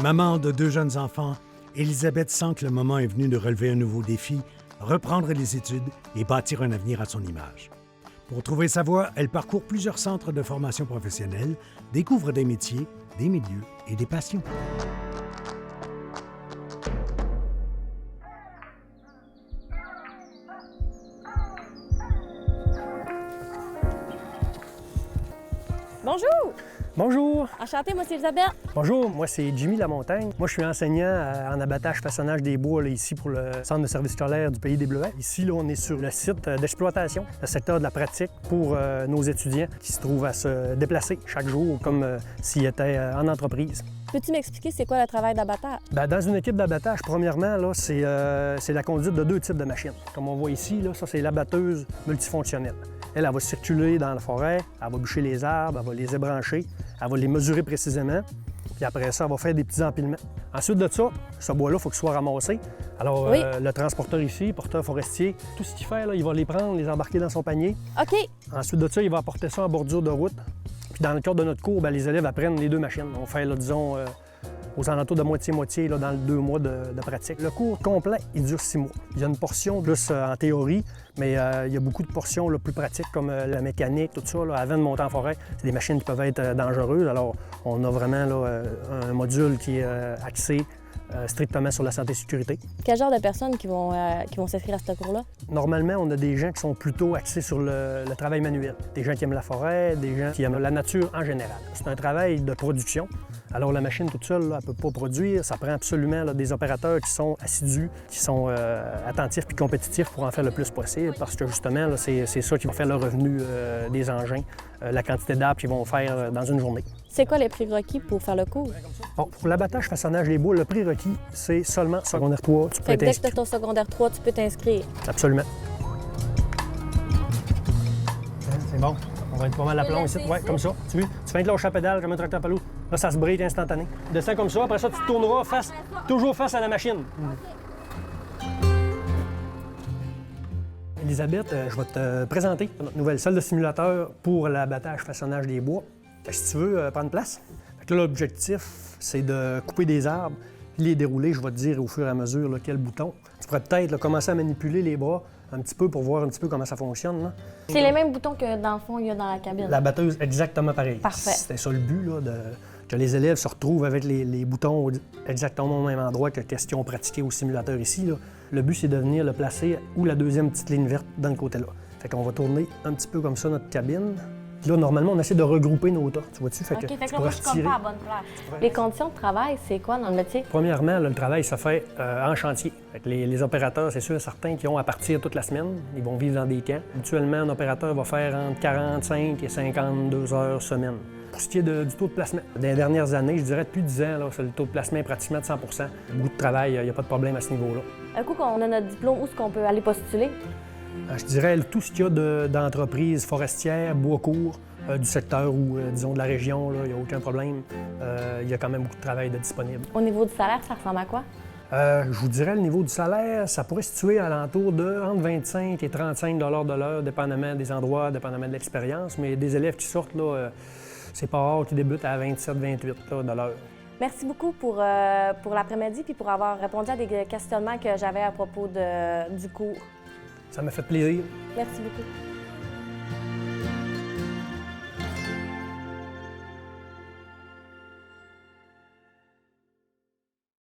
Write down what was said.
Maman de 2 jeunes enfants, Élisabeth sent que le moment est venu de relever un nouveau défi, reprendre les études et bâtir un avenir à son image. Pour trouver sa voie, elle parcourt plusieurs centres de formation professionnelle, découvre des métiers, des milieux et des passions. Bonjour! Bonjour! Enchantée, moi c'est Elisabeth. Bonjour, moi c'est Jimmy Lamontagne. Moi je suis enseignant en abattage façonnage des bois là, ici pour le centre de service scolaire du Pays des Bleuets. Ici, là, on est sur le site d'exploitation, le secteur de la pratique pour nos étudiants qui se trouvent à se déplacer chaque jour comme s'ils étaient en entreprise. Peux-tu m'expliquer c'est quoi le travail d'abattage? Bien, dans une équipe d'abattage, premièrement, là, c'est la conduite de 2 types de machines. Comme on voit ici, là, ça c'est l'abatteuse multifonctionnelle. Elle va circuler dans la forêt, elle va bûcher les arbres, elle va les ébrancher, elle va les mesurer précisément, puis après ça, elle va faire des petits empilements. Ensuite de ça, ce bois-là, il faut qu'il soit ramassé. Alors, Oui. le transporteur ici, porteur forestier, tout ce qu'il fait, là, il va les prendre, les embarquer dans son panier. OK. Ensuite de ça, il va apporter ça en bordure de route. Puis dans le cadre de notre cours, bien, les élèves apprennent les 2 machines. On fait, là, disons, aux alentours de moitié-moitié là, dans les 2 mois de pratique. Le cours complet, il dure 6 mois. Il y a une portion plus en théorie, mais il y a beaucoup de portions là, plus pratiques comme la mécanique, tout ça. Là, avant de monter en forêt, c'est des machines qui peuvent être dangereuses. Alors, on a vraiment là, un module qui est axé strictement sur la santé et sécurité. Quel genre de personnes qui vont s'inscrire à ce cours-là? Normalement, on a des gens qui sont plutôt axés sur le travail manuel. Des gens qui aiment la forêt, des gens qui aiment la nature en général. C'est un travail de production. Alors la machine toute seule, là, elle ne peut pas produire. Ça prend absolument là, des opérateurs qui sont assidus, qui sont attentifs et compétitifs pour en faire le plus possible parce que justement, là, c'est ça qui va faire le revenu des engins, la quantité d'arbres qu'ils vont faire dans une journée. C'est quoi les prérequis pour faire le cours? Bon, pour l'abattage façonnage des bois, le prérequis, c'est seulement secondaire 3. Tu peux Fait être que dès que tu inscrit. as ton secondaire 3, tu peux t'inscrire. Absolument. C'est bon. On va être pas mal à plomb ici. Ouais, comme ça. Tu fais une lâche à pédale comme un tracteur pelot. Là, ça se bride instantané. Descends comme ça. Après ça, tu tourneras toujours face à la machine. Elisabeth, je vais te présenter notre nouvelle salle de simulateur pour l'abattage façonnage des bois. Fait que si tu veux prendre place. Fait que là, l'objectif, c'est de couper des arbres, puis les dérouler. Je vais te dire au fur et à mesure là, quel bouton. Tu pourrais peut-être là, commencer à manipuler les bras un petit peu pour voir un petit peu comment ça fonctionne. Là. C'est les mêmes boutons que dans le fond, il y a dans la cabine. La batteuse, exactement pareil. Parfait. C'était ça le but, là, que les élèves se retrouvent avec les boutons exactement au même endroit que question pratiquée au simulateur ici. Là. Le but, c'est de venir le placer ou la deuxième petite ligne verte dans le côté là. Fait qu'on va tourner un petit peu comme ça notre cabine. Puis là, normalement, on essaie de regrouper nos tas. Tu vois-tu? OK, fait que là, moi, je suis comme pas à bonne place. Les conditions de travail, c'est quoi dans le métier? Premièrement, là, le travail se fait en chantier. Fait que les opérateurs, c'est sûr et certain qu'ils ont à partir toute la semaine. Ils vont vivre dans des camps. Habituellement, un opérateur va faire entre 45 et 52 heures semaine. Pour ce qui est du taux de placement, dans les dernières années, je dirais depuis 10 ans, là, le taux de placement est pratiquement de 100 Beaucoup de travail, il n'y a pas de problème à ce niveau-là. Un coup qu'on a notre diplôme, où est-ce qu'on peut aller postuler? Je dirais tout ce qu'il y a d'entreprises forestières, bois court, du secteur ou, disons, de la région, il n'y a aucun problème. Il y a quand même beaucoup de travail de disponible. Au niveau du salaire, ça ressemble à quoi? Je vous dirais, le niveau du salaire, ça pourrait se situer à l'entour de entre 25 et 35 de l'heure, dépendamment des endroits, dépendamment de l'expérience. Mais des élèves qui sortent, là, c'est pas rare qu'ils débutent à 27-28 de l'heure. Merci beaucoup pour l'après-midi puis pour avoir répondu à des questionnements que j'avais à propos du cours. Ça m'a fait plaisir. Merci beaucoup.